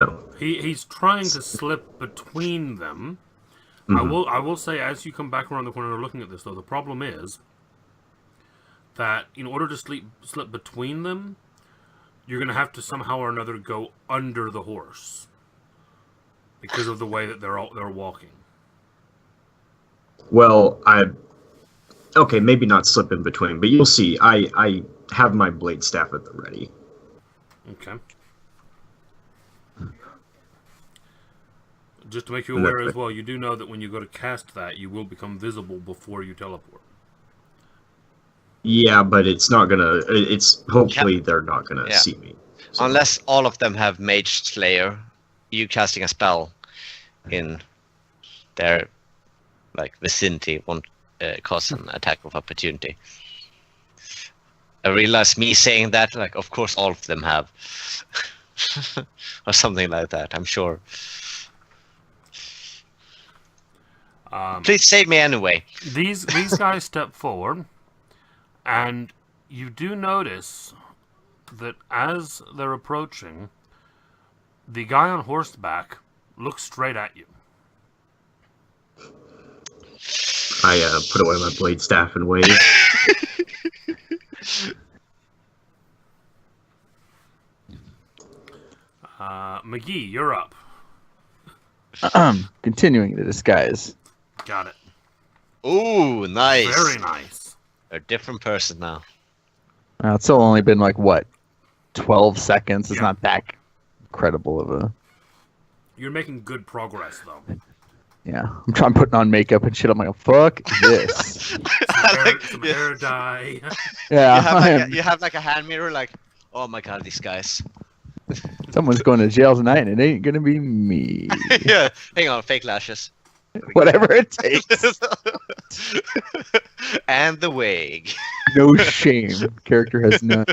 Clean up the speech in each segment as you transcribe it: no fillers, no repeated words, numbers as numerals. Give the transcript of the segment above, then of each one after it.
No. He's trying to slip between them. Mm-hmm. I will say, as you come back around the corner looking at this, though, the problem is that in order to slip between them, you're going to have to somehow or another go under the horse because of the way that they're walking. Well, okay, maybe not slip in between, but you'll see. I have my blade staff at the ready. Okay. Just to make you And aware as well, you do know that when you go to cast that, you will become visible before you teleport. yeah, but it's not gonna. It's hopefully Yep. they're not gonna Yeah. see me. So. Unless all of them have Mage Slayer, you casting a spell in their vicinity won't cause an attack of opportunity. I realize me saying that, of course all of them have. Or something like that, I'm sure. Please save me anyway. These guys step forward, and you do notice that as they're approaching, the guy on horseback looks straight at you. I put away my blade staff and wave. McGee, you're up. Continuing the disguise. Got it. Ooh, nice. Very nice. A different person now. It's only been 12 seconds. It's Yeah. not that incredible of a. You're making good progress, though. Yeah, I'm trying putting on makeup and shit. I'm like, fuck this. Some hair dye. Yeah, You have a hand mirror, oh my god, these guys. someone's going to jail tonight, and it ain't gonna be me. Yeah, hang on, fake lashes. Whatever it takes. And the wig. No shame. Character has none.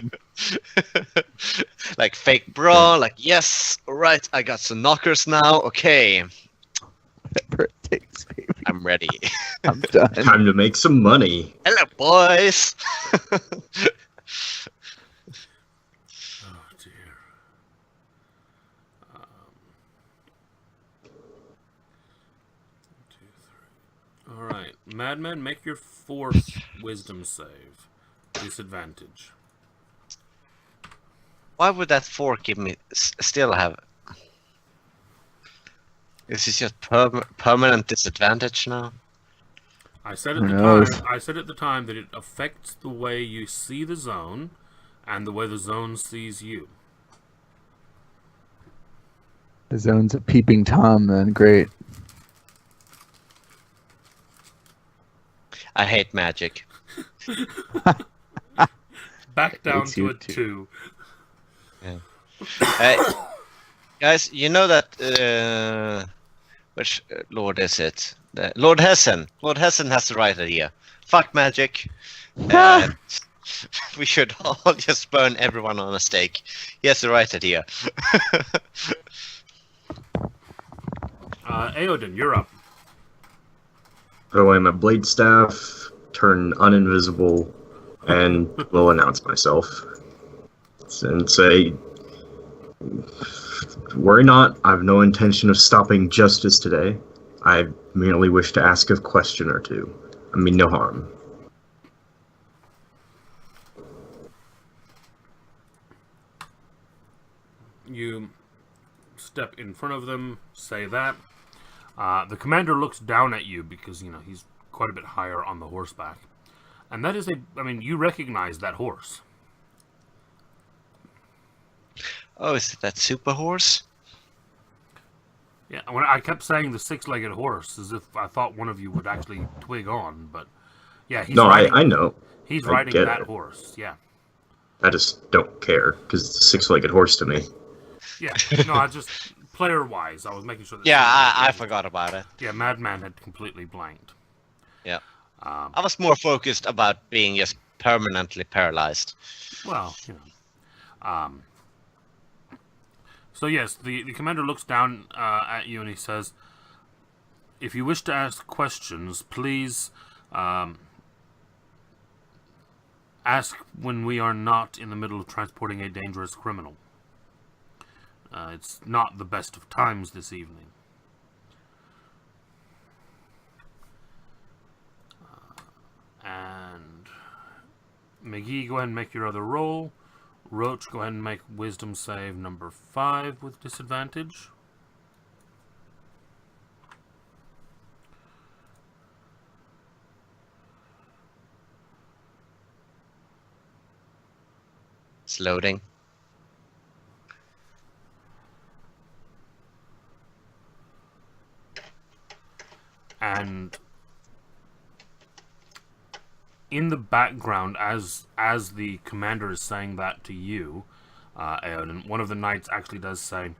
Fake bra, yes, alright, I got some knockers now, okay. Whatever it takes, baby. I'm ready. I'm done. Time to make some money. Hello, boys. Oh, dear. Alright. Madman, make your 4th wisdom save. Disadvantage. Why would that 4 give me still have? Is this just permanent disadvantage now? I said Who knows? at the time that it affects the way you see the zone and the way the zone sees you. The zone's a peeping Tom, then. Great. I hate magic. Back down Hates to you a too. 2. Guys, you know that which lord is it? Lord Hessen. Lord Hessen has the right idea. Fuck magic. We should all just burn everyone on a stake. He has the right idea. Aodin, you're up. Put away my blade staff, turn uninvisible, and will announce myself. And say, worry not, I have no intention of stopping justice today. I merely wish to ask a question or two. I mean no harm. You step in front of them, say that. The commander looks down at you because, he's quite a bit higher on the horseback. And that is you recognize that horse. Oh, is it that super horse? Yeah, when I kept saying the 6-legged horse as if I thought one of you would actually twig on, but yeah, he's I know. He's I riding get that it. horse, yeah. I just don't care, because it's a six-legged horse to me. Yeah, no, I just, player-wise, I was making sure that... Yeah, I forgot about it. Yeah, Madman had completely blanked. Yeah. I was more focused about being just permanently paralyzed. Well, So yes, the commander looks down at you and he says, if you wish to ask questions, please ask when we are not in the middle of transporting a dangerous criminal. It's not the best of times this evening. And McGee, go ahead and make your other roll. Roach, go ahead and make wisdom save number 5 with disadvantage. It's loading. And in the background, as the commander is saying that to you, Eowyn, one of the knights actually does say,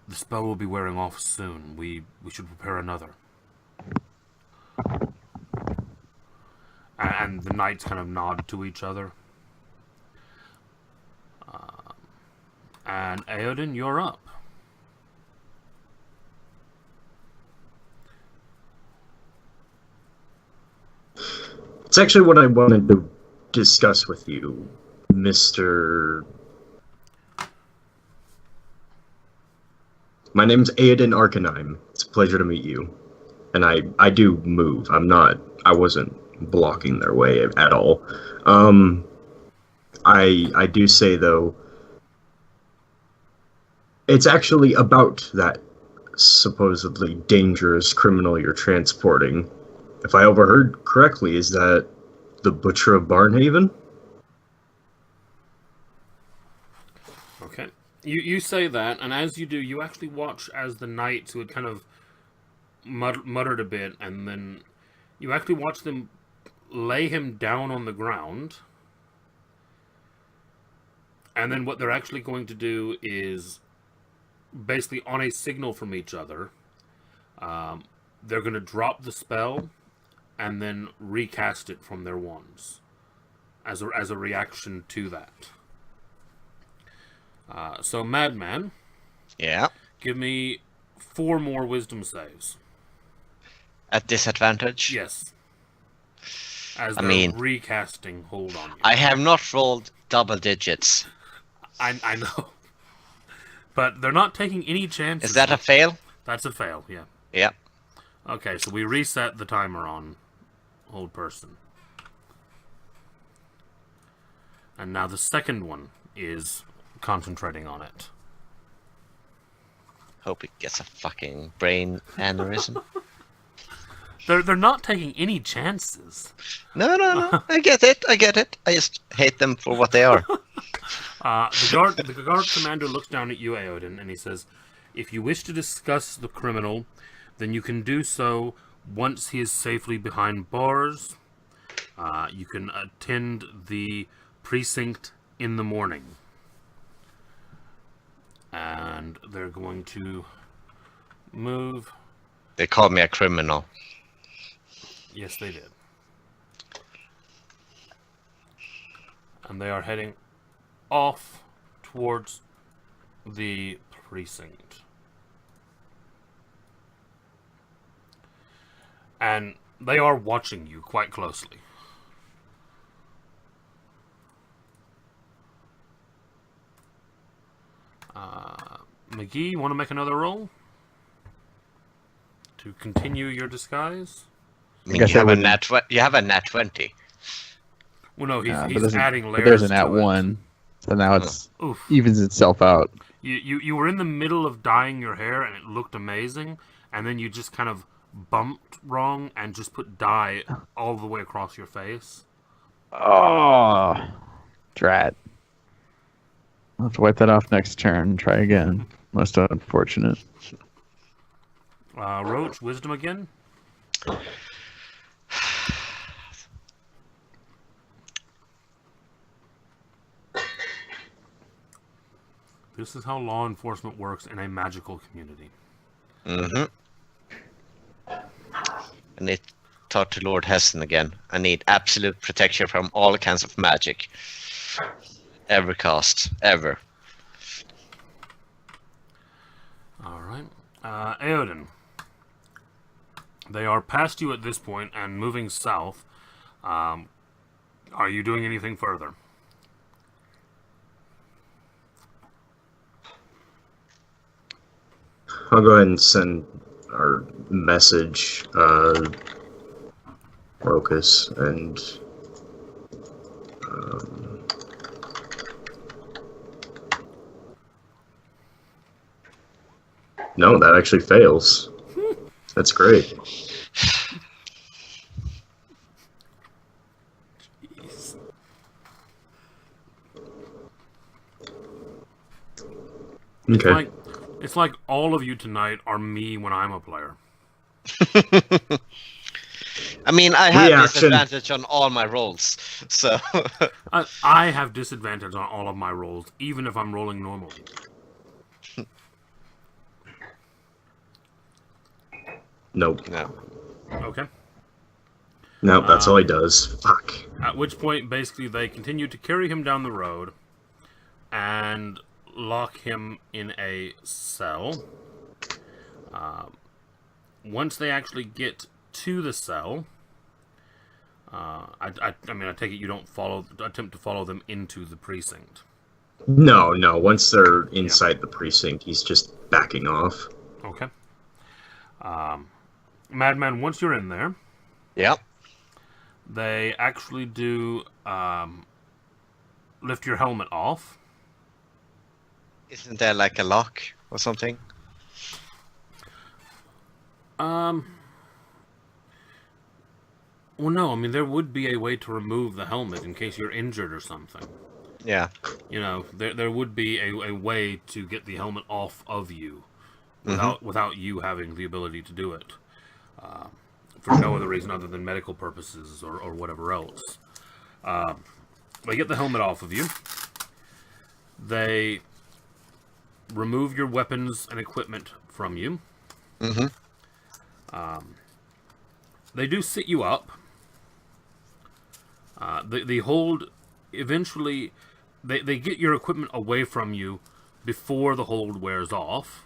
"The spell will be wearing off soon. We should prepare another." And the knights kind of nod to each other. And Eowyn, you're up. It's actually what I wanted to discuss with you, Mr. My name's Aiden Arcanine. It's a pleasure to meet you. And I do move. I wasn't blocking their way at all. I do say, though, it's actually about that supposedly dangerous criminal you're transporting. If I overheard correctly, is that the Butcher of Barnhaven? Okay. You say that, and as you do, you actually watch as the knights who had kind of muttered a bit, and then you actually watch them lay him down on the ground. And then what they're actually going to do is, basically on a signal from each other, they're going to drop the spell and then recast it from their wands as a reaction to that. So, Madman, Yeah. give me 4 more wisdom saves. At disadvantage? Yes. As they're recasting hold on you. I have not rolled double digits. I know. But they're not taking any chances. Is that a fail? That's a fail, yeah. Yeah. Okay, so we reset the timer on Old Person. And now the second one is concentrating on it. Hope it gets a fucking brain aneurysm. They're not taking any chances. No. I get it. I just hate them for what they are. The guard commander looks down at you, Eowyn, and he says, "If you wish to discuss the criminal, then you can do so once he is safely behind bars. You can attend the precinct in the morning." And they're going to move. They called me a criminal. Yes, they did. And they are heading off towards the precinct. And they are watching you quite closely. McGee, you want to make another roll? To continue your disguise? I mean, you have a nat 20. Well, no, he's adding layers. But there's an to at it. 1, so now it's Oof. evens itself out. You were in the middle of dyeing your hair and it looked amazing, and then you just kind of bumped wrong and just put dye all the way across your face. Oh, drat. I'll have to wipe that off next turn and try again. Most unfortunate. Roach, wisdom again? This is how law enforcement works in a magical community. Mm-hmm. I need to talk to Lord Hessen again. I need absolute protection from all kinds of magic. Ever cast. Ever. Alright. Eowyn. They are past you at this point and moving south. Are you doing anything further? I'll go ahead and send our message, Rokus, and no, that actually fails. That's great. Jeez. Okay. It's like all of you tonight are me when I'm a player. I mean, I have Reaction. disadvantage on all my rolls, so... I have disadvantage on all of my rolls, even if I'm rolling normally. Nope. No. Okay. Nope, that's all he does. Fuck. At which point, basically, they continue to carry him down the road and lock him in a cell. Once they actually get to the cell, I mean, I take it you don't attempt to follow them into the precinct. No. Once they're inside the precinct, he's just backing off. Okay. Madman, once you're in there, Yep. they actually do lift your helmet off. Isn't there like a lock or something? Well, no. I mean, there would be a way to remove the helmet in case you're injured or something. Yeah. You know, there would be a way to get the helmet off of you without you having the ability to do it. For no other reason other than medical purposes or whatever else. They get the helmet off of you. They remove your weapons and equipment from you. They do sit you up. The hold eventually... They get your equipment away from you before the hold wears off.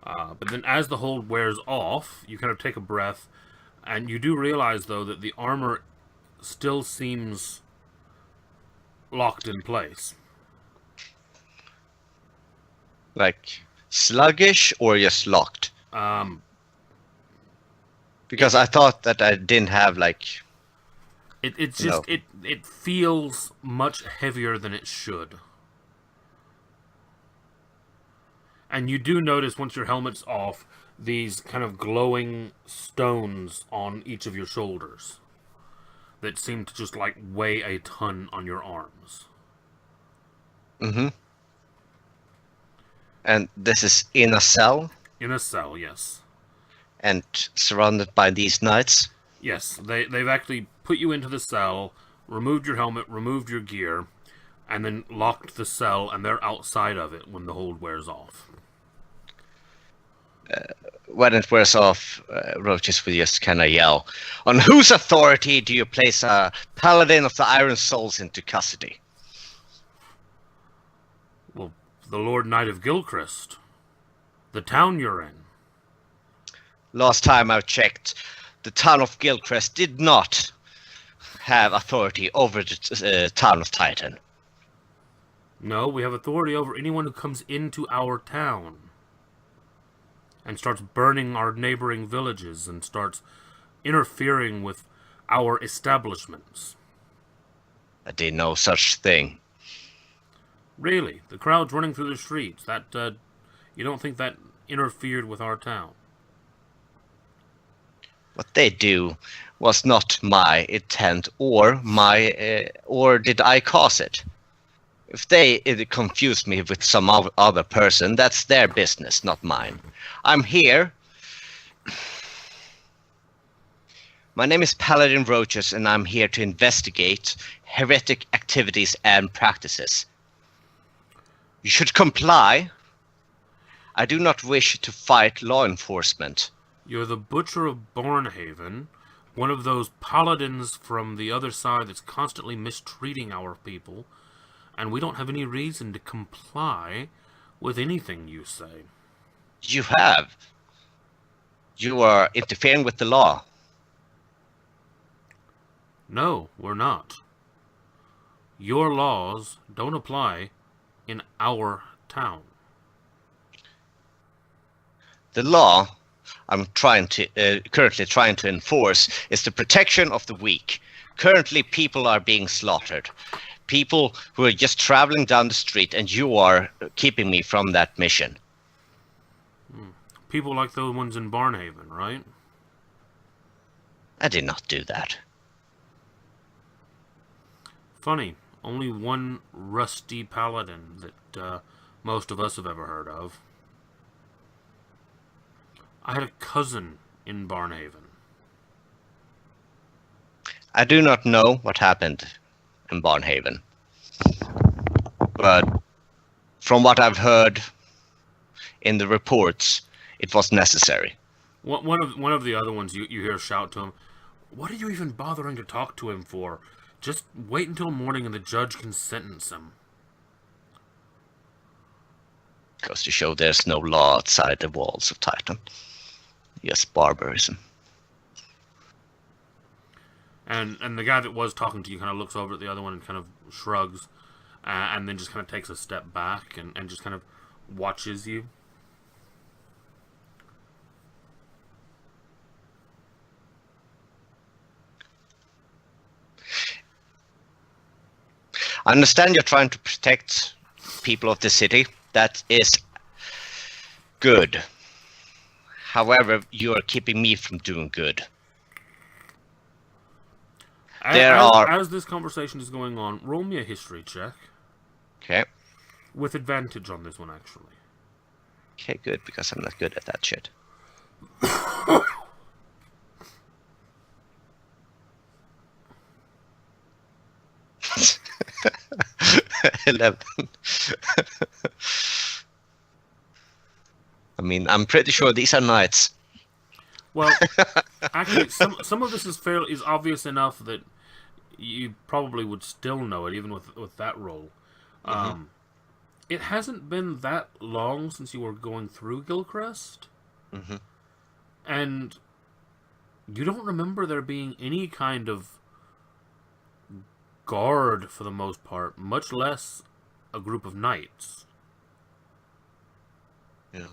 But then as the hold wears off, you kind of take a breath, and you do realize, though, that the armor still seems locked in place. Like, sluggish or just locked? Because I thought that I didn't have, like... It's just... No. It feels much heavier than it should. And you do notice, once your helmet's off, these kind of glowing stones on each of your shoulders that seem to just, like, weigh a ton on your arms. And this is in a cell? In a cell, yes. And surrounded by these knights? Yes, they've actually put you into the cell, removed your helmet, removed your gear, and then locked the cell, and they're outside of it when the hold wears off. When it wears off, Roaches will just kind of yell, "On whose authority do you place a paladin of the Iron Souls into custody?" Well, the Lord Knight of Gilchrist. The town you're in. Last time I checked, the town of Gilchrist did not have authority over the town of Titan. No, we have authority over anyone who comes into our town and starts burning our neighboring villages and starts interfering with our establishments. I did no such thing. Really? The crowd's running through the streets. That, you don't think that interfered with our town? What they do was not my intent or did I cause it? If they confused me with some other person, that's their business, not mine. I'm here. My name is Paladin Roaches, and I'm here to investigate heretic activities and practices. You should comply. I do not wish to fight law enforcement. You're the Butcher of Barnhaven, one of those paladins from the other side that's constantly mistreating our people, and we don't have any reason to comply with anything you say. You have. You are interfering with the law. No, we're not. Your laws don't apply in our town. The law I'm currently trying to enforce is the protection of the weak. Currently, people are being slaughtered. People who are just traveling down the street, and you are keeping me from that mission. People like the ones in Barnhaven, right? I did not do that. Funny. Only one rusty paladin that most of us have ever heard of. I had a cousin in Barnhaven. I do not know what happened in Barnhaven, but from what I've heard in the reports, it was necessary. One of the other ones you hear shout to him, "What are you even bothering to talk to him for? Just wait until morning and the judge can sentence him." Goes to show there's no law outside the walls of Titan. Just barbarism. And the guy that was talking to you kind of looks over at the other one and kind of shrugs, and then just kind of takes a step back and just kind of watches you. I understand you're trying to protect people of the city. That is good. However, you are keeping me from doing good. As this conversation is going on, roll me a history check. Okay. With advantage on this one, actually. Okay, good, because I'm not good at that shit. 11. I mean, I'm pretty sure these are knights. Well, actually, some of this is obvious enough that you probably would still know it, even with that roll. It hasn't been that long since you were going through Gilcrest, and you don't remember there being any kind of guard for the most part, much less a group of knights. Yeah.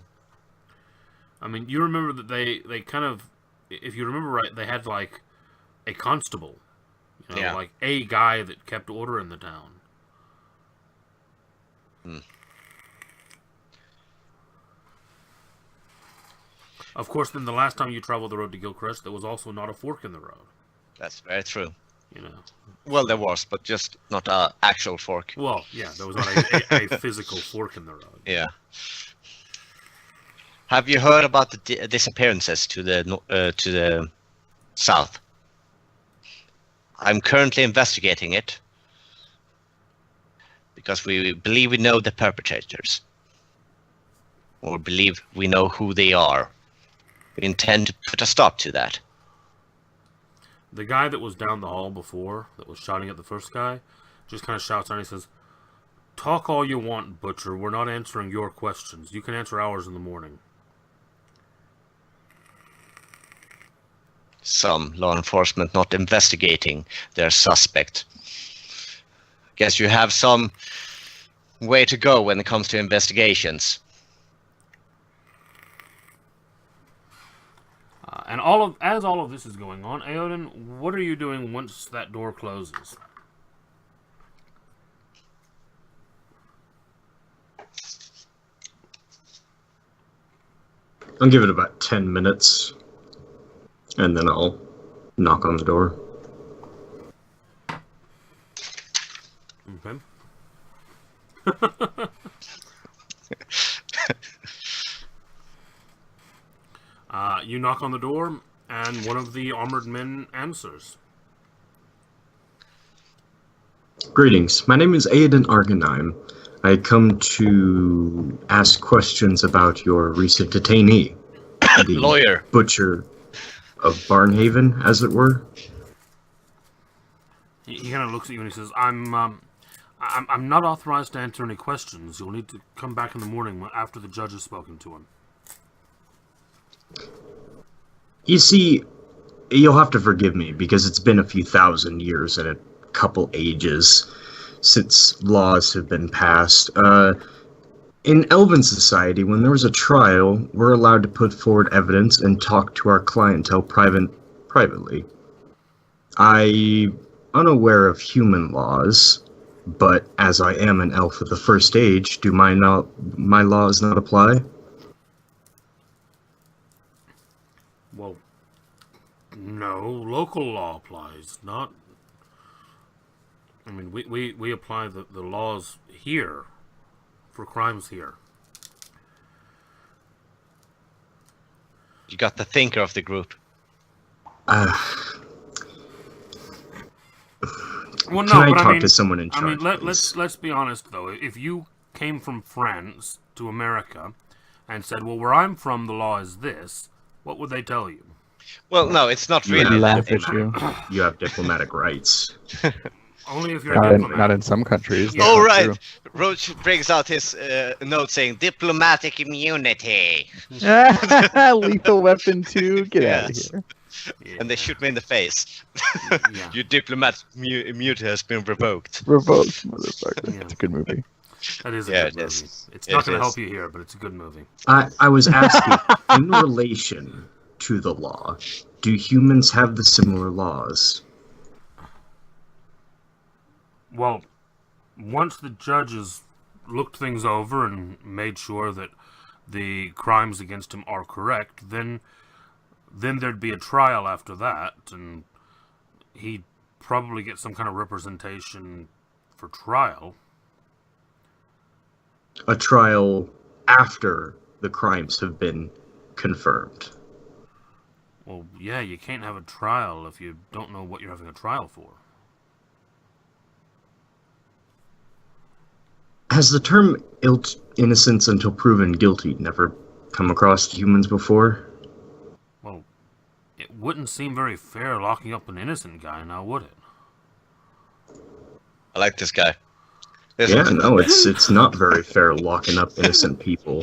I mean, you remember that they kind of, if you remember right, they had like a constable, like a guy that kept order in the town. Of course, then the last time you traveled the road to Gilcrest, there was also not a fork in the road. That's very true. Well, there was, but just not an actual fork. Well, yeah, there was not a physical fork in the road. Yeah. Have you heard about the disappearances to the south? I'm currently investigating it because we believe we know the perpetrators, or believe we know who they are. We intend to put a stop to that. The guy that was down the hall before, that was shouting at the first guy, just kind of shouts out and he says, "Talk all you want, Butcher. We're not answering your questions. You can answer ours in the morning." Some law enforcement not investigating their suspect. Guess you have some way to go when it comes to investigations. And as all of this is going on, Aoden, what are you doing once that door closes? I'll give it about 10 minutes, and then I'll knock on the door. Okay. You knock on the door, and one of the armored men answers. Greetings. My name is Aoden Argonime. I come to ask questions about your recent detainee, the Lawyer. Butcher of Barnhaven, as it were. He kind of looks at you and he says, I'm not authorized to answer any questions. You'll need to come back in the morning after the judge has spoken to him." You see, you'll have to forgive me, because it's been a few thousand years and a couple ages since laws have been passed. In Elven society, when there was a trial, we're allowed to put forward evidence and talk to our clientele privately. I'm unaware of human laws, but as I am an elf of the first age, do my laws not apply? Well, no, local law applies, not... I mean, we apply the laws here for crimes here. You got the thinker of the group. Well, Well, no, can I but talk to someone in charge? let's be honest though. If you came from France to America and said, "Well, where I'm from, the law is this," what would they tell you? Well, no, it's not You really have laugh that. at you. You have diplomatic rights. Only if you're a diplomat. Not in some countries. Yeah. that's Oh, not right. true. Roach brings out his note saying diplomatic immunity. Lethal weapon 2, get out of Yes. here. Yeah. And they shoot me in the face. Yeah. Your diplomatic immunity has been revoked. Revoked, motherfucker. Yeah. It's a good movie. That is a Yeah, good it movie. is. It's It not going to is. help you here, but it's a good movie. I was asking, in relation to the law, do humans have the similar laws? Well, once the judges looked things over and made sure that the crimes against him are correct, then there'd be a trial after that, and he'd probably get some kind of representation for trial. A trial after the crimes have been confirmed. Well, yeah, you can't have a trial if you don't know what you're having a trial for. Has the term innocence until proven guilty never come across humans before? Well, it wouldn't seem very fair locking up an innocent guy, now would it? I like this guy. Yeah, no, it's not very fair locking up innocent people.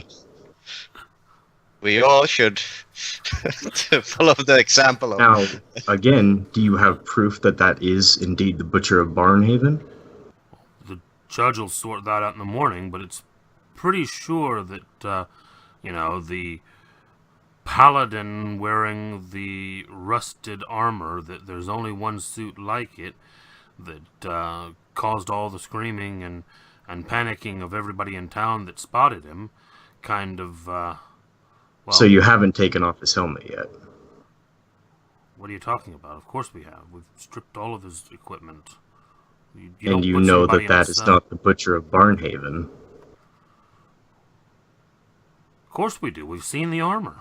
We all should follow the example of... Now, again, do you have proof that that is indeed the Butcher of Barnhaven? The judge will sort that out in the morning, but it's pretty sure that, the paladin wearing the rusted armor, that there's only one suit like it, that caused all the screaming and panicking of everybody in town that spotted him, kind of, So you haven't taken off his helmet yet? What are you talking about? Of course we have. We've stripped all of his equipment. You And don't you put know somebody that in a that is cell. not the Butcher of Barnhaven. Of course we do. We've seen the armor.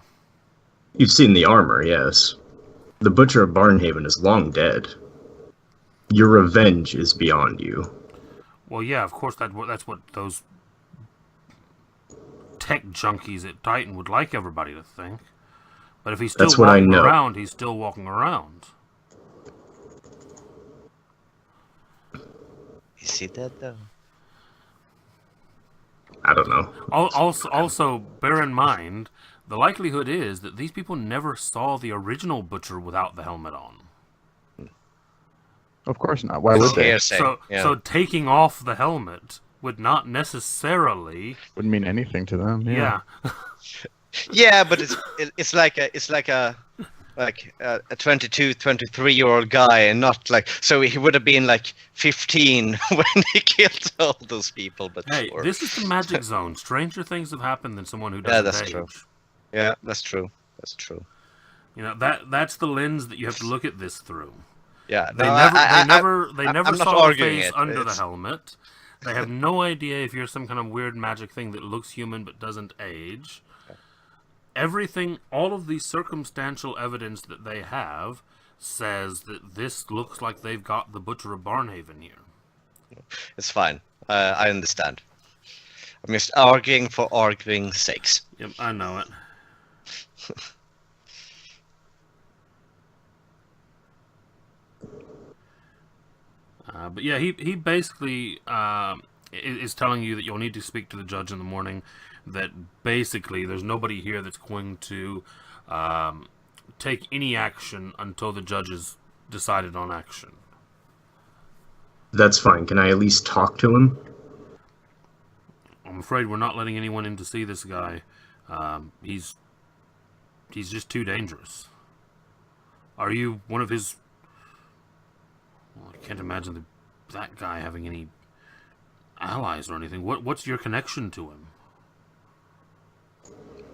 You've seen the armor, yes. The Butcher of Barnhaven is long dead. Your revenge is beyond you. Well, yeah, of course that's what those tech junkies at Titan would like everybody to think. But if he's still That's what I walking know. around, he's still walking around. Is he dead, though? I don't know. Also, bear in mind, the likelihood is that these people never saw the original Butcher without the helmet on. Of course not. Why would they? Hearsay. So taking off the helmet would not necessarily... Wouldn't mean anything to them. Yeah. Yeah, but it's like a 22, 23-year-old guy, and not like, so he would have been like 15 when he killed all those people. But Hey, sure. this is the magic zone. Stranger things have happened than someone who Yeah, doesn't that's age. true. Yeah, that's true. That's true. You know, that's the lens that you have to look at this through. Yeah, They no, never I'm not saw the arguing face it. under the It's- helmet. They have no idea if you're some kind of weird magic thing that looks human but doesn't age. Everything, all of the circumstantial evidence that they have says that this looks like they've got the Butcher of Barnhaven here. It's fine. I understand. I'm just arguing for arguing's sakes. Yep, I know it. But yeah, he basically is telling you that you'll need to speak to the judge in the morning. That basically there's nobody here that's going to take any action until the judge has decided on action. That's fine. Can I at least talk to him? I'm afraid we're not letting anyone in to see this guy. He's just too dangerous. Are you one of his... Well, I can't imagine that guy having any allies or anything. What's your connection to him?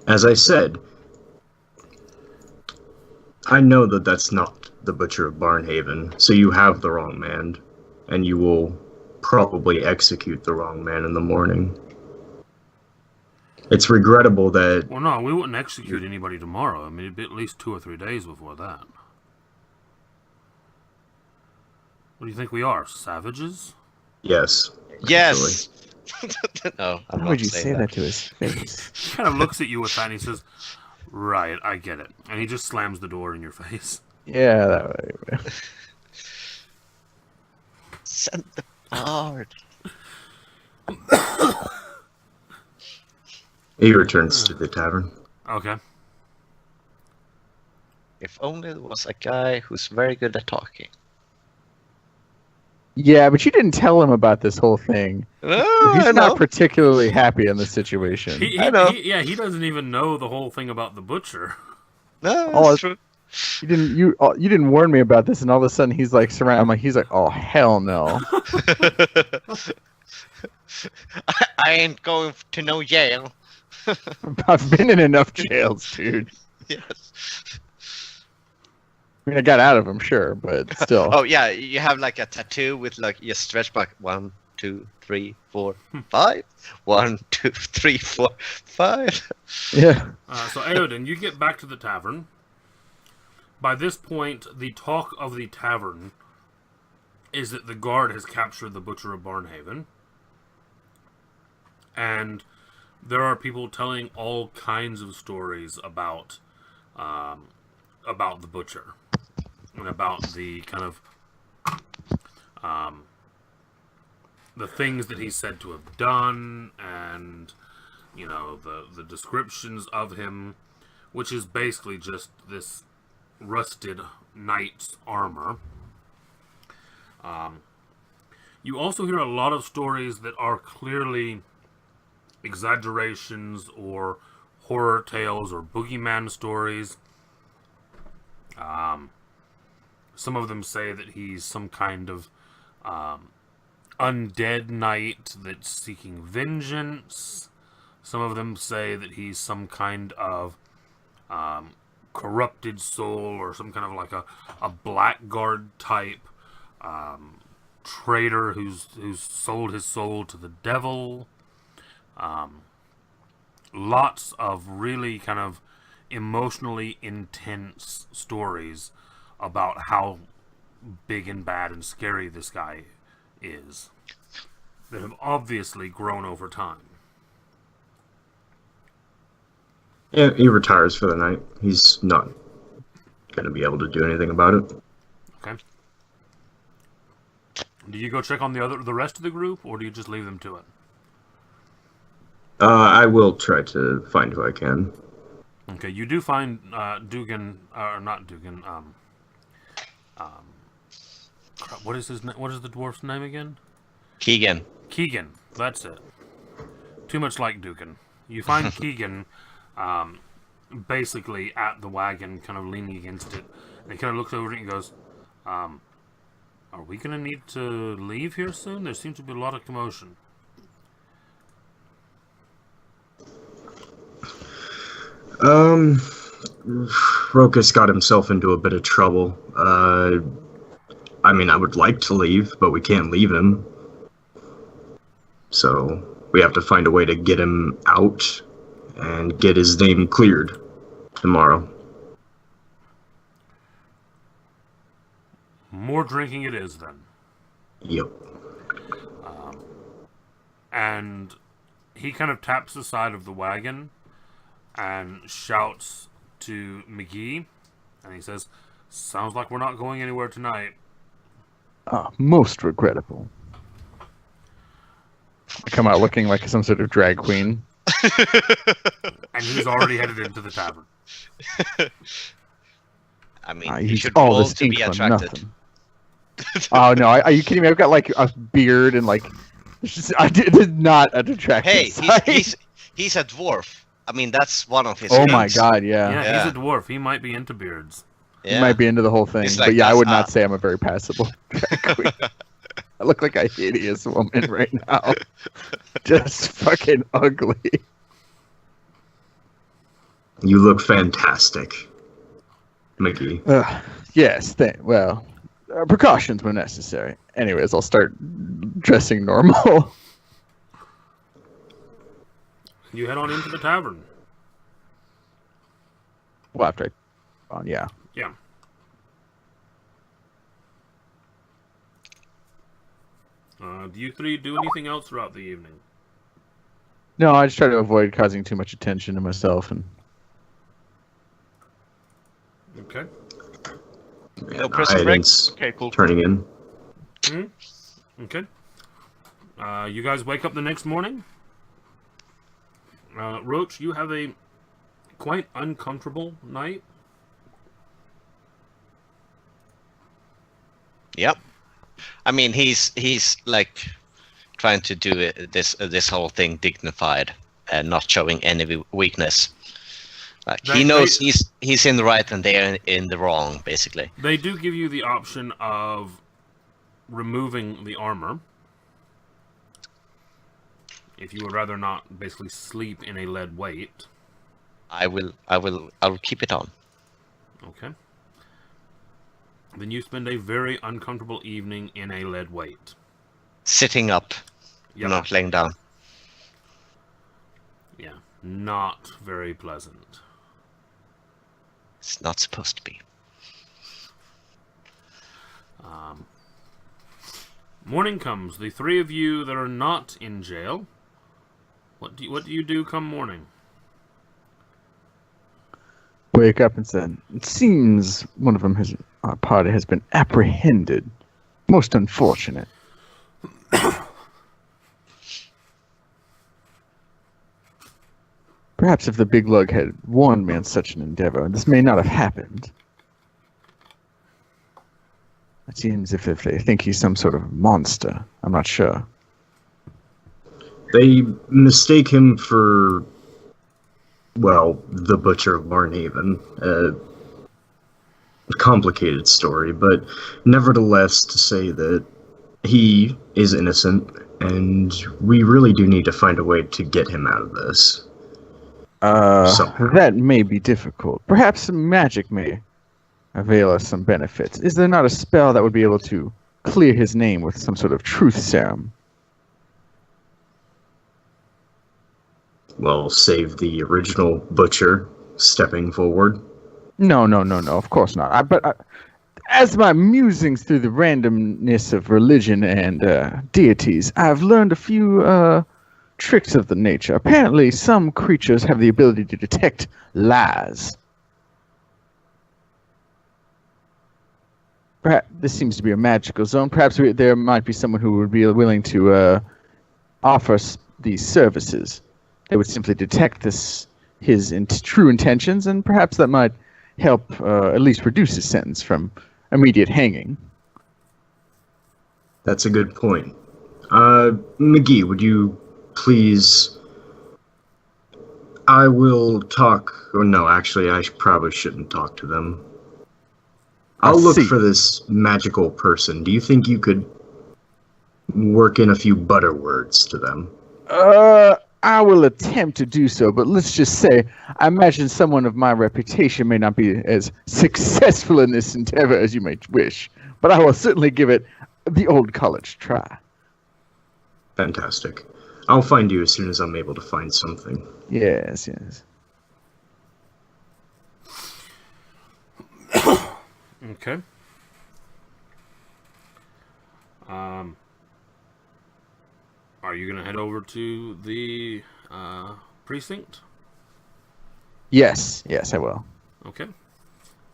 As I said, I know that that's not the Butcher of Barnhaven, so you have the wrong man, and you will probably execute the wrong man in the morning. It's regrettable that... Well, no, we wouldn't execute anybody tomorrow. I mean, it'd be at least 2 or 3 days before that. What do you think we are, savages? Yes. Yes! No, I'm Why not would you saying say that to his face? He kind of looks at you with that and he says, right, I get it. And he just slams the door in your face. Yeah, that way. Send the bard. He returns to the tavern. Okay. If only there was a guy who's very good at talking. Yeah, but you didn't tell him about this whole thing. Oh, He's I not know. particularly happy in the situation. He, I know. he doesn't even know the whole thing about the butcher. No, Oh, that's true. You didn't warn me about this, and all of a sudden he's like surrounded. He's like, oh hell no. I ain't going to no jail. I've been in enough jails, dude. Yes. I mean, I got out of them, sure, but still. Oh yeah, you have like a tattoo with like you stretch back 1, 2, 3, 4, 5. 1, 2, 3, 4, 5. Yeah. So, Eowyn, you get back to the tavern. By this point, the talk of the tavern is that the guard has captured the Butcher of Barnhaven. And there are people telling all kinds of stories about the Butcher. And about the kind of... the things that he's said to have done, and, you know, the descriptions of him, which is basically just this rusted knight's armor. You also hear a lot of stories that are clearly exaggerations or horror tales or boogeyman stories. Some of them say that he's some kind of undead knight that's seeking vengeance. Some of them say that he's some kind of corrupted soul, or some kind of like a blackguard type traitor who's sold his soul to the devil. Lots of really kind of emotionally intense stories about how big and bad and scary this guy is, that have obviously grown over time. Yeah, he retires for the night. He's not going to be able to do anything about it. Okay. Do you go check on the rest of the group, or do you just leave them to it? I will try to find who I can. Okay, you do find Dugan, or not Dugan. What is his? What is the dwarf's name again? Keegan. Keegan. That's it. Too much like Dugan. You find Keegan, basically at the wagon, kind of leaning against it, and he kind of looks over it and goes, "Are we gonna need to leave here soon? There seems to be a lot of commotion." Rokas got himself into a bit of trouble. I mean, I would like to leave, but we can't leave him. So we have to find a way to get him out and get his name cleared tomorrow. More drinking it is, then. Yep. And he kind of taps the side of the wagon and shouts to McGee, and he says, "Sounds like we're not going anywhere tonight." Most regrettable. I come out looking like some sort of drag queen. And he's already headed into the tavern. I mean, you He's should all roll this to ink be for attracted. nothing. Oh no! Are you kidding me? I've got like a beard and like This is not a attractive Hey, sight. he's a dwarf. I mean, that's one of his. Oh my things. god, yeah. Yeah, he's a dwarf. He might be into beards. He might be into the whole thing. It's But like, yeah, I that's would not hot. say I'm a very passable drag queen. I look like a hideous woman right now. Just fucking ugly. You look fantastic, McGee. Yes, precautions were necessary. Anyways, I'll start dressing normal. You head on into the tavern. Well, after yeah. Yeah. Do you three do anything else throughout the evening? No, I just try to avoid causing too much attention to myself and Okay. No pressing breaks. Okay, cool. Turning in. Okay. You guys wake up the next morning. Roach, you have a quite uncomfortable night. Yep. I mean, he's like trying to do this whole thing dignified and not showing any weakness. Like he knows he's in the right and they're in the wrong, basically. They do give you the option of removing the armor if you would rather not basically sleep in a lead weight. I will keep it on. Okay. Then you spend a very uncomfortable evening in a lead weight. Sitting up, not laying down. Yeah, not very pleasant. It's not supposed to be. Morning comes. The three of you that are not in jail. What do you do come morning? wake up and said, "It seems one of them our party has been apprehended. Most unfortunate." Perhaps if the big lug had warned me on such an endeavor, this may not have happened. It seems if they think he's some sort of monster. I'm not sure. They mistake him for, well, the Butcher of Barnhaven. A complicated story, but nevertheless to say that he is innocent, and we really do need to find a way to get him out of this. That may be difficult. Perhaps some magic may avail us some benefits. Is there not a spell that would be able to clear his name with some sort of truth serum? Well, save the original Butcher stepping forward. No, of course not. But as my musings through the randomness of religion and deities, I've learned a few tricks of the nature. Apparently, some creatures have the ability to detect lies. Perhaps this seems to be a magical zone. Perhaps there might be someone who would be willing to offer these services. They would simply detect his true intentions, and perhaps that might help at least reduce his sentence from immediate hanging. That's a good point. McGee, would you please... I will talk... Or no, actually, I probably shouldn't talk to them. I'll look for this magical person. Do you think you could work in a few butter words to them? I will attempt to do so, but let's just say, I imagine someone of my reputation may not be as successful in this endeavor as you may wish, but I will certainly give it the old college try. Fantastic. I'll find you as soon as I'm able to find something. Yes. Okay. Are you gonna head over to the precinct? Yes, I will. Okay.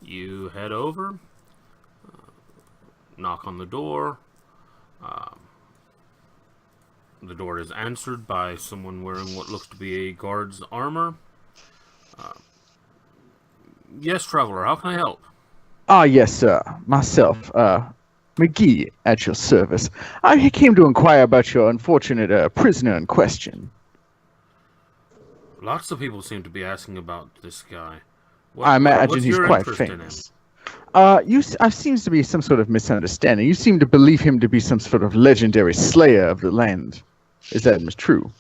You head over, knock on the door. The door is answered by someone wearing what looks to be a guard's armor. Yes, traveler, how can I help? Yes, sir. Myself, McGee, at your service. I came to inquire about your unfortunate prisoner in question. Lots of people seem to be asking about this guy. I imagine what's he's your quite interest in him? famous. Seems to be some sort of misunderstanding. You seem to believe him to be some sort of legendary slayer of the land. Is that true?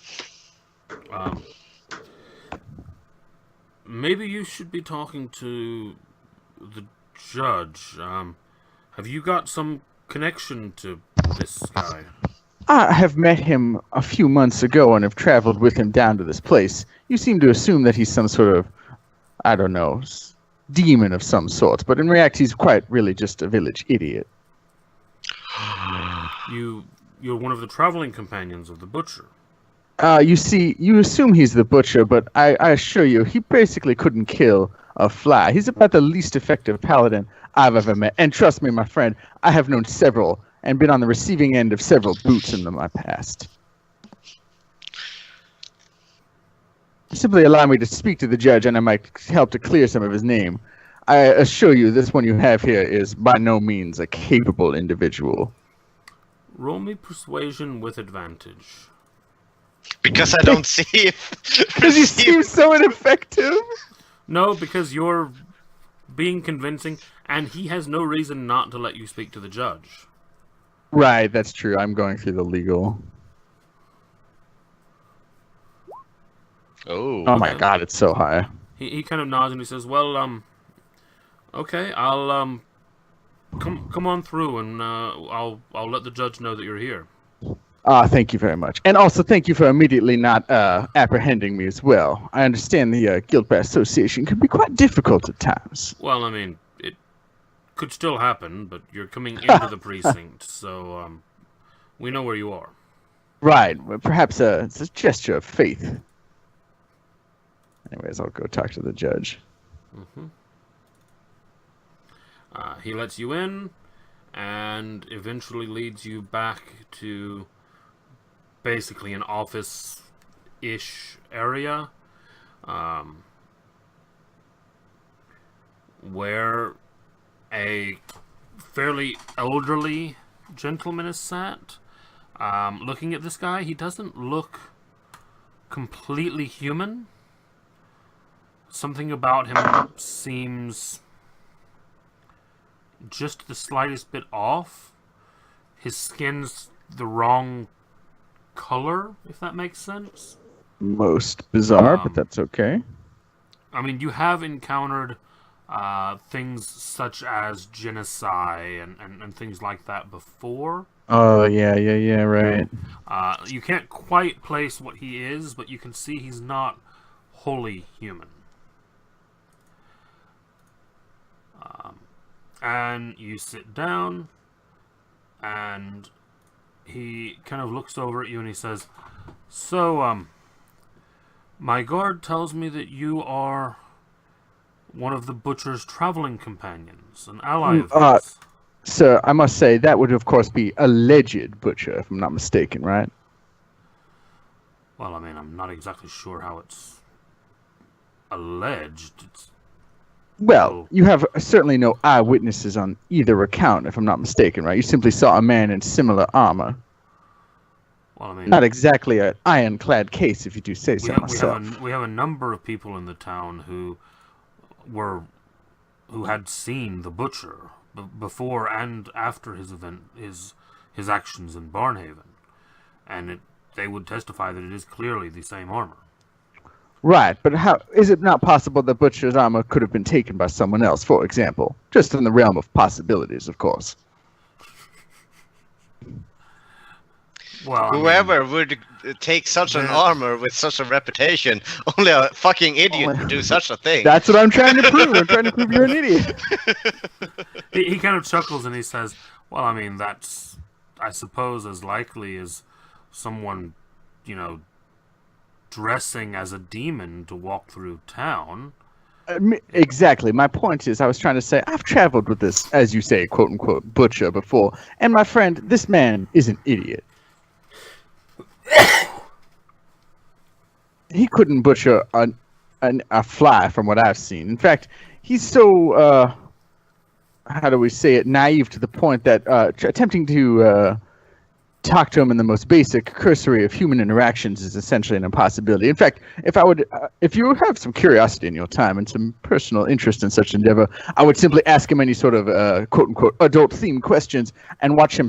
Maybe you should be talking to the judge. Have you got some connection to this guy? I have met him a few months ago and have traveled with him down to this place. You seem to assume that he's some sort of, I don't know, demon of some sort, but in reality he's quite really just a village idiot. You're one of the traveling companions of the butcher. You assume he's the butcher, but I assure you, he basically couldn't kill a fly. He's about the least effective paladin I've ever met. And trust me, my friend, I have known several and been on the receiving end of several boots in my past. Simply allow me to speak to the judge, and I might help to clear some of his name. I assure you, this one you have here is by no means a capable individual. Roll me persuasion with advantage. Because I don't see if... Because he seems so ineffective? No, because you're being convincing, and he has no reason not to let you speak to the judge. Right, that's true. I'm going through the legal... Oh my god, it's so high. He kind of nods and he says, well, okay, I'll, come on through and, I'll let the judge know that you're here. Thank you very much. And also thank you for immediately not, apprehending me as well. I understand the, guild by association can be quite difficult at times. Well, I mean, it could still happen, but you're coming into the precinct, so, we know where you are. Right, well, perhaps, it's a gesture of faith. Anyways, I'll go talk to the judge. Mm-hmm. He lets you in, and eventually leads you back to basically an office-ish area, where a fairly elderly gentleman is sat. Looking at this guy, he doesn't look completely human. Something about him seems just the slightest bit off. His skin's the wrong color, if that makes sense. Most bizarre, but that's okay. I mean, you have encountered things such as genocide and things like that before. Oh, yeah, right. You can't quite place what he is, but you can see he's not wholly human. And you sit down, and he kind of looks over at you and he says, so, my guard tells me that you are one of the butcher's traveling companions, an ally of his. Sir, I must say, that would of course be alleged butcher, if I'm not mistaken, right? Well, I mean, I'm not exactly sure how it's alleged. Well, you have certainly no eyewitnesses on either account, if I'm not mistaken, right? You simply saw a man in similar armor. Well, I mean, not exactly an ironclad case, if you do say so myself. We have a number of people in the town who had seen the butcher before and after his event, his actions in Barnhaven, and they would testify that it is clearly the same armor. Right, but how is it not possible that Butcher's armor could have been taken by someone else, for example? Just in the realm of possibilities, of course. Well, whoever would take such an armor with such a reputation, only a fucking idiot would do such a thing. That's what I'm trying to prove. I'm trying to prove you're an idiot. He kind of chuckles and he says, well, I mean, that's, I suppose, as likely as someone, dressing as a demon to walk through town. Exactly. My point is, I was trying to say, I've traveled with this, as you say, quote-unquote, butcher before, and my friend, this man is an idiot. He couldn't butcher a fly from what I've seen. In fact, he's so, how do we say it, naive to the point that attempting to talk to him in the most basic cursory of human interactions is essentially an impossibility. In fact, if you have some curiosity in your time and some personal interest in such endeavor, I would simply ask him any sort of quote-unquote adult-themed questions and watch him,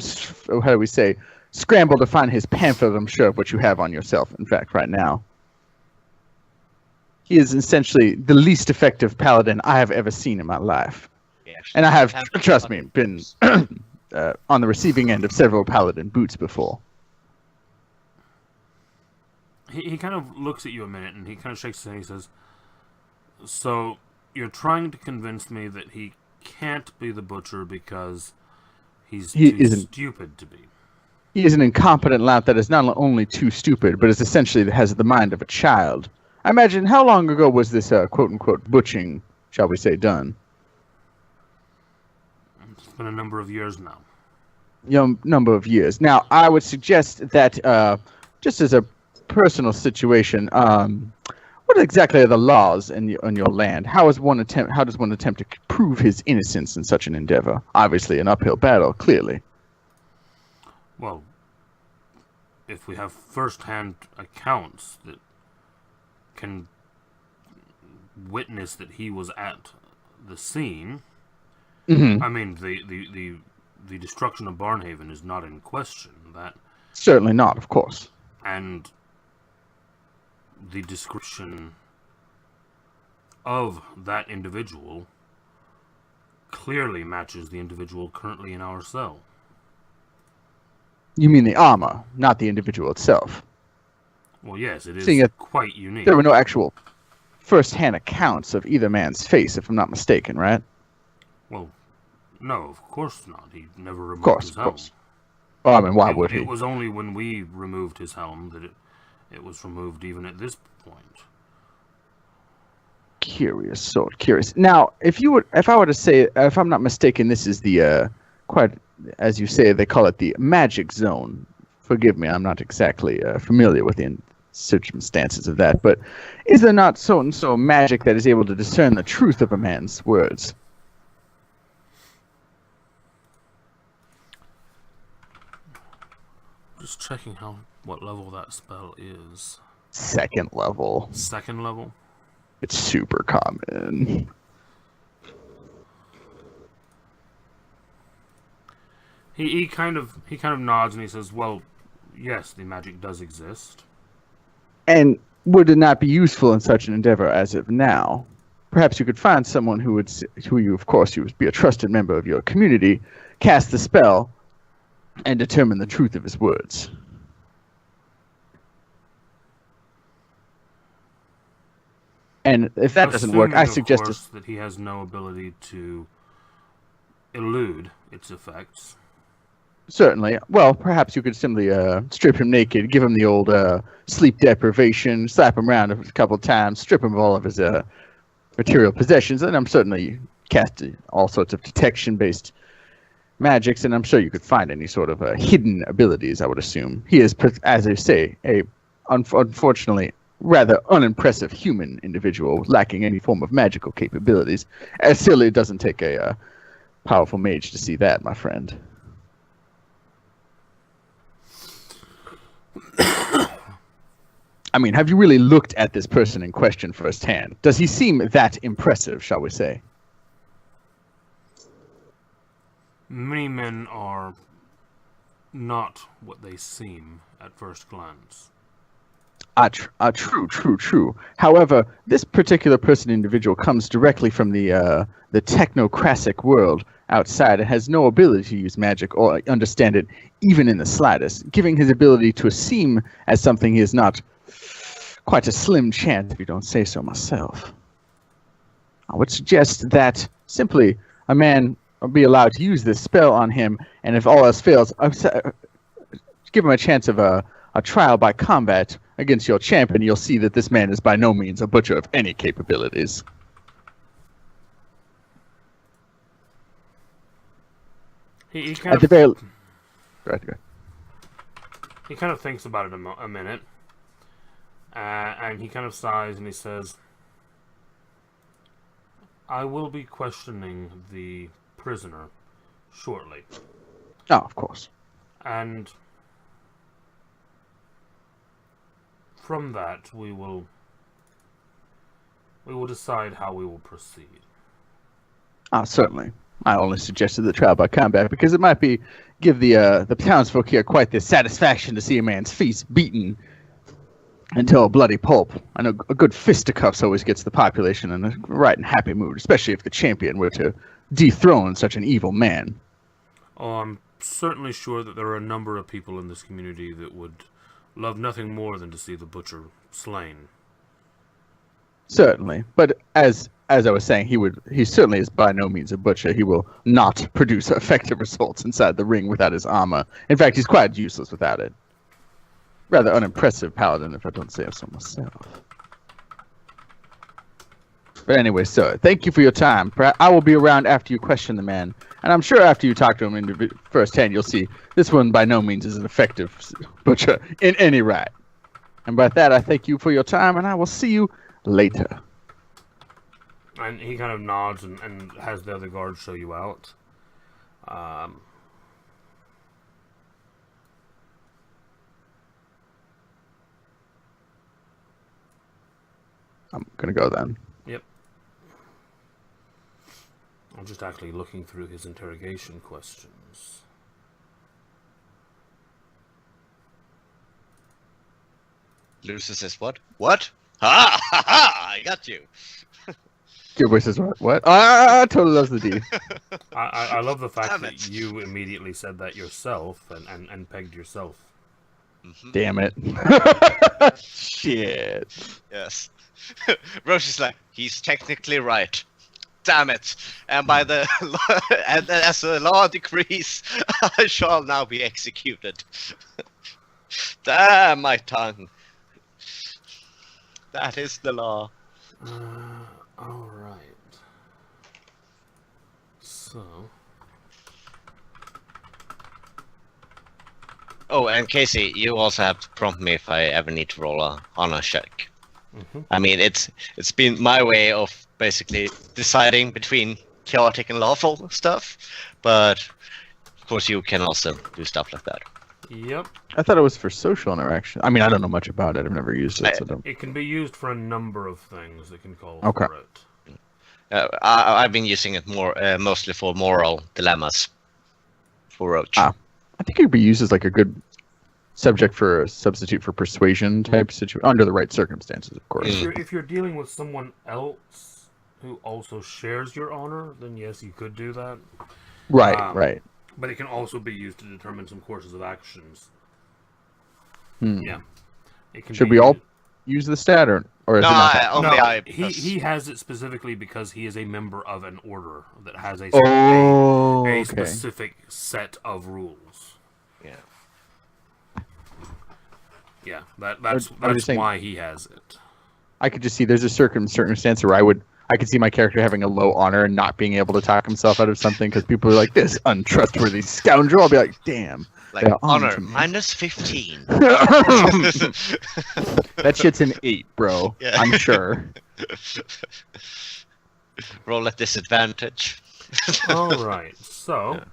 how do we say, scramble to find his pamphlet, I'm sure, of what you have on yourself, in fact, right now. He is essentially the least effective paladin I have ever seen in my life. And I have, trust me, been on the receiving end of several paladin boots before. He kind of looks at you a minute, and he kind of shakes his head and he says, "So, you're trying to convince me that he can't be the butcher because he's too stupid to be." He is an incompetent lout that is not only too stupid, but is essentially has the mind of a child. I imagine, how long ago was this quote-unquote butching, shall we say, done? It's been a number of years now. Number of years. Now, I would suggest that, just as a personal situation, what exactly are the laws on your land? How does one attempt to prove his innocence in such an endeavor? Obviously, an uphill battle, clearly. Well, if we have first-hand accounts that can witness that he was at the scene, I mean, the destruction of Barnhaven is not in question. That certainly not, of course. And the description of that individual clearly matches the individual currently in our cell. You mean the armor, not the individual itself? Well, yes, it is quite unique. There were no actual first-hand accounts of either man's face, if I'm not mistaken, right? Well, no, of course not. He never removed his helm. Of course. Well, I mean, why would he? It was only when we removed his helm that it was removed even at this point. Curious. Now, if I were to say, if I'm not mistaken, this is the, quite, as you say, they call it the magic zone. Forgive me, I'm not exactly familiar with the circumstances of that, but is there not so magic that is able to discern the truth of a man's words? Just checking what level that spell is. Second level. Second level? It's super common. He kind of nods and he says, "Well, yes, the magic does exist." And would it not be useful in such an endeavor as of now? Perhaps you could find someone who would be a trusted member of your community, cast the spell, and determine the truth of his words. And if that doesn't work, I suggest that he has no ability to elude its effects. Certainly. Well, perhaps you could simply strip him naked, give him the old sleep deprivation, slap him around a couple times, strip him of all of his material possessions, and I'm certainly casting all sorts of detection-based magics, and I'm sure you could find any sort of hidden abilities, I would assume. He is, as I say, a unfortunately rather unimpressive human individual lacking any form of magical capabilities. And still, it doesn't take a powerful mage to see that, my friend. I mean, have you really looked at this person in question firsthand? Does he seem that impressive, shall we say? Many men are not what they seem at first glance. True. However, this particular individual comes directly from the technocratic world outside and has no ability to use magic or understand it even in the slightest, giving his ability to seem as something he is not quite a slim chance, if you don't say so myself. I would suggest that simply a man be allowed to use this spell on him, and if all else fails, give him a chance of a trial by combat against your champion. You'll see that this man is by no means a butcher of any capabilities. He kind of thinks about it a minute, and he kind of sighs and he says, "I will be questioning the prisoner shortly. Oh, of course. And from that, we will decide how we will proceed. Certainly. I only suggested the trial by combat because it might give the townsfolk here quite the satisfaction to see a man's face beaten until a bloody pulp. I know a good fisticuffs always gets the population in a right and happy mood, especially if the champion were to dethrone such an evil man. Oh, I'm certainly sure that there are a number of people in this community that would love nothing more than to see the butcher slain. Certainly, but as I was saying, he certainly is by no means a butcher. He will not produce effective results inside the ring without his armor. In fact, he's quite useless without it. Rather unimpressive paladin, if I don't say so myself. But anyway, sir, thank you for your time. I will be around after you question the man, and I'm sure after you talk to him firsthand, you'll see this one by no means is an effective butcher in any right. And by that, I thank you for your time, and I will see you later. And he kind of nods and has the other guards show you out. I'm gonna go then. Yep. I'm just actually looking through his interrogation questions. Lucius says, what? What? Ha! Ha! Ha! I got you. Your voice says what? What? Ah, totally loves the D. I love the fact Damn that it. you immediately said that yourself and pegged yourself. Mhm. Damn it. Shit. Yes. Roche is like, he's technically right. Damn it. And by the and as the law decrees, I shall now be executed. Damn my tongue. That is the law. All right. So. Oh, and Casey, you also have to prompt me if I ever need to roll a honor check. Mm-hmm. I mean, it's been my way of basically deciding between chaotic and lawful stuff, but of course you can also do stuff like that. Yep. I thought it was for social interaction. I mean, I don't know much about it. I've never used it, so don't. It can be used for a number of things that can call Okay. for it. I've been using it mostly for moral dilemmas. For Roach. Ah. I think it could be used as like a good subject for a substitute for persuasion type situation, under the right circumstances, of course. If you're dealing with someone else who also shares your honor, then yes, you could do that. Right, right. But it can also be used to determine some courses of actions. Hmm. Yeah. It can Should be we all use the stat, or is No, it not? only I. he has it specifically because he is a member of an order that has a Okay. specific set of rules. Yeah. Yeah, that's just saying- why he has it. I could just see there's a circumstance where I could see my character having a low honor and not being able to talk himself out of something because people are like, this untrustworthy scoundrel. I'll be like, damn. Like, they're on honor, to me. minus 15. That shit's an 8, bro. Yeah. I'm sure. Roll at disadvantage. All right. So,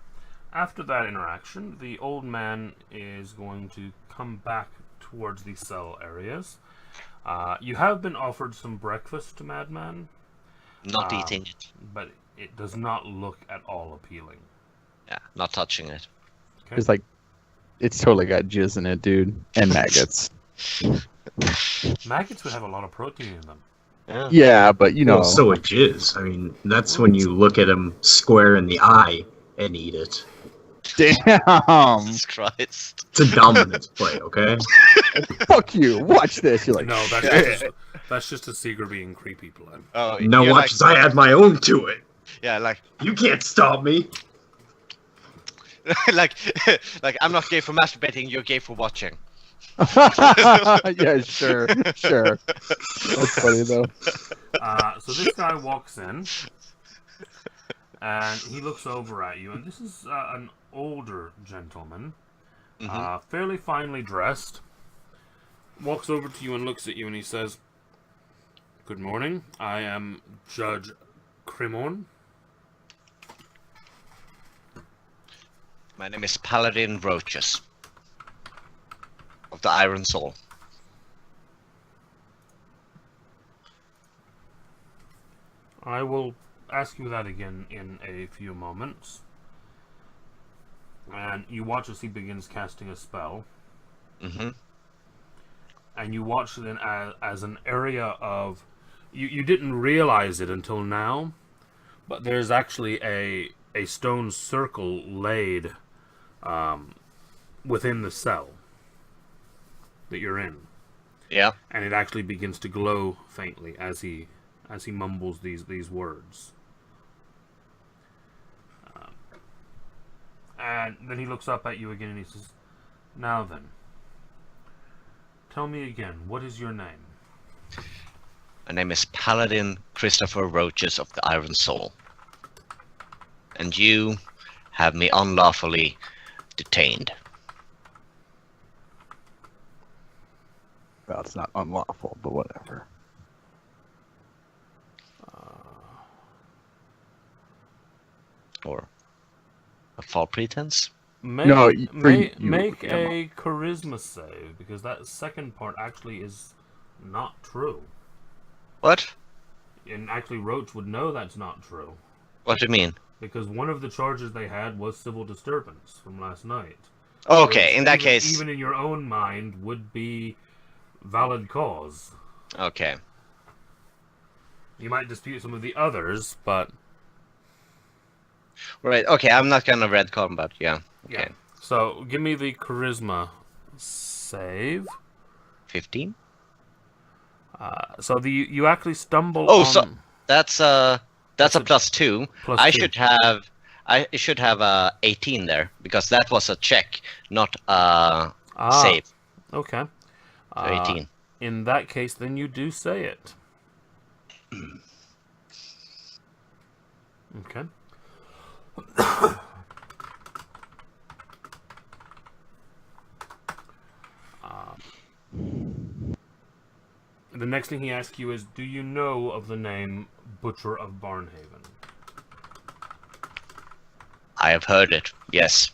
after that interaction, the old man is going to come back towards the cell areas. You have been offered some breakfast, Madman, Not eating it. but it does not look at all appealing. Yeah, not touching it. Okay. It's like, it's totally got jizz in it, dude. And maggots. Maggots would have a lot of protein in them. Yeah. Yeah, but you know. Well, so it is. I mean, that's when you look at him square in the eye and eat it. Damn. Jesus Christ. It's a dominance play, okay? Fuck you. Watch this. You're like, No, that's just a Seeger being creepy plan. Oh, Now you're watch as I add my own to it. Yeah, like, You can't stop me. like I'm not gay for masturbating. You're gay for watching. yeah, sure. That's funny though. So this guy walks in, and he looks over at you, and this is an older gentleman, fairly finely dressed. Walks over to you and looks at you, and he says, "Good morning. I am Judge Cremon." My name is Paladin Roaches of the Iron Soul. I will ask you that again in a few moments. And you watch as he begins casting a spell. Mm-hmm. And you watch it as an area of... You didn't realize it until now, but there's actually a stone circle laid within the cell that you're in. Yeah. And it actually begins to glow faintly as he mumbles these words. And then he looks up at you again and he says, "Now then, tell me again, what is your name?" My name is Paladin Christopher Roaches of the Iron Soul. And you have me unlawfully detained. Well, it's not unlawful, but whatever. Or a false pretense? Make, No, make a charisma save, because that second part actually is not true. What? And actually, Roach would know that's not true. What do you mean? Because one of the charges they had was civil disturbance from last night. Okay, Which in that even, case... even in your own mind, would be valid cause. Okay. You might dispute some of the others, but... Right, okay, I'm not gonna red combat, yeah. Okay. Yeah. So, give me the charisma save. 15? So you actually stumble Oh, on... so that's a +2. +2. I should have 18 there because that was a check, not a save. Okay. So 18. In that case, then you do say it. Okay. The next thing he asks you is, do you know of the name Butcher of Barnhaven? I have heard it, yes.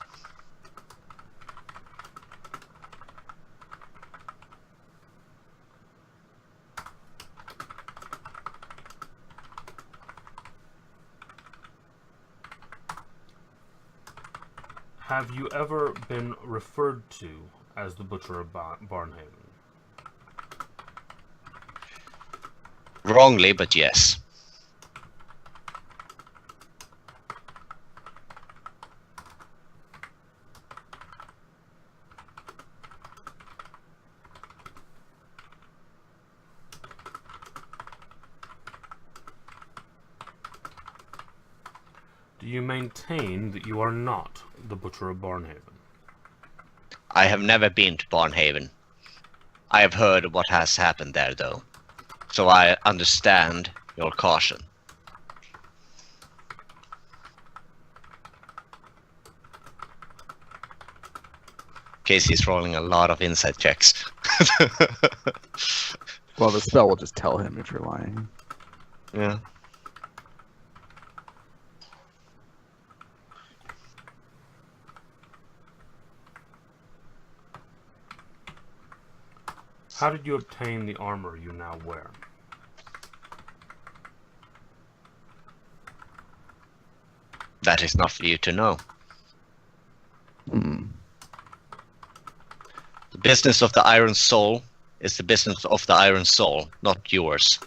Have you ever been referred to as the Butcher of Barnhaven? Wrongly, but yes. Do you maintain that you are not the Butcher of Barnhaven? I have never been to Barnhaven. I have heard what has happened there, though. So I understand your caution. Casey's rolling a lot of insight checks. Well, the spell will just tell him if you're lying. Yeah. How did you obtain the armor you now wear? That is not for you to know. Hmm. The business of the Iron Soul is the business of the Iron Soul, not yours.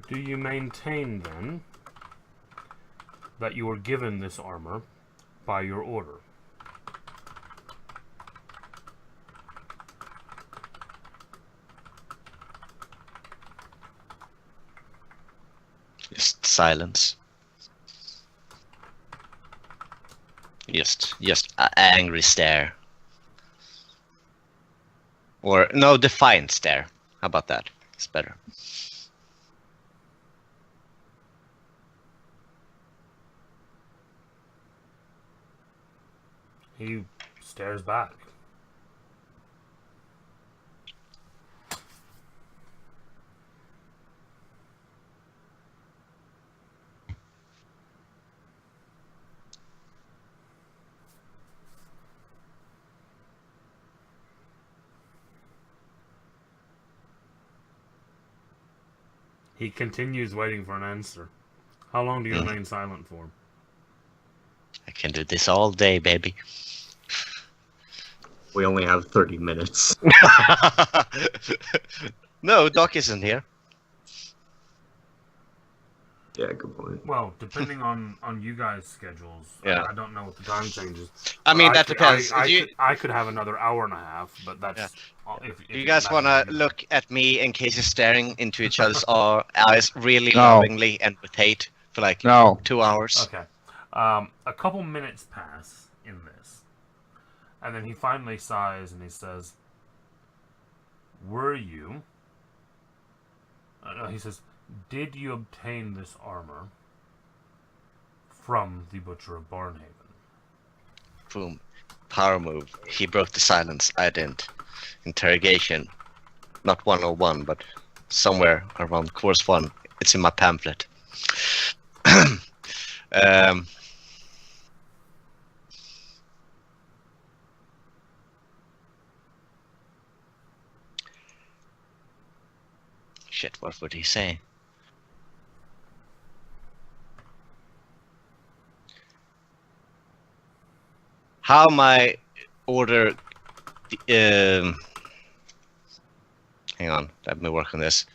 Do you maintain, then, that you were given this armor by your order? Just silence. Just an angry stare. Or, no, defiant stare. How about that? It's better. He stares back. He continues waiting for an answer. How long do you remain silent for? I can do this all day, baby. We only have 30 minutes. No, Doc isn't here. Yeah, good point. Well, depending on you guys' schedules, Yeah. I don't know what the time changes. I mean, that could- depends. I could have another hour and a half, but that's... Yeah. If You guys want to look at me in case you're staring into each other's eyes really No. lovingly and with hate for like No. 2 hours? Okay. A couple minutes pass in this. And then he finally sighs and he says, were you... no, he says, did you obtain this armor from the Butcher of Barnhaven? Boom. Power move. He broke the silence. I didn't. Interrogation. Not 101, but somewhere around course 1. It's in my pamphlet. Shit, what would he say? How my order... hang on, let me work on this.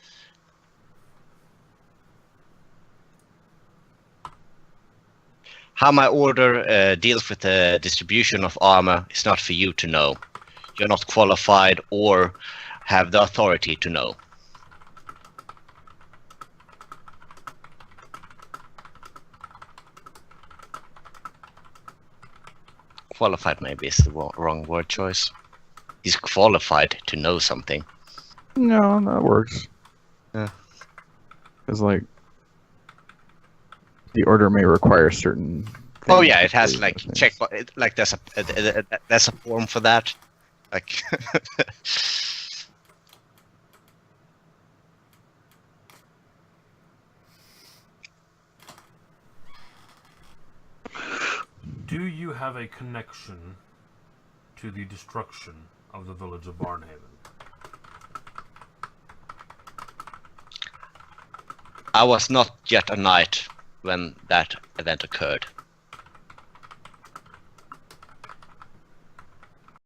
How my order deals with the distribution of armor is not for you to know. You're not qualified or have the authority to know. Qualified maybe is the wrong word choice. He's qualified to know something. No, that works. Yeah. Because, like, the order may require certain... Oh things yeah, to it has do like things. check like there's a form for that. Like Do you have a connection to the destruction of the village of Barnhaven? I was not yet a knight when that event occurred.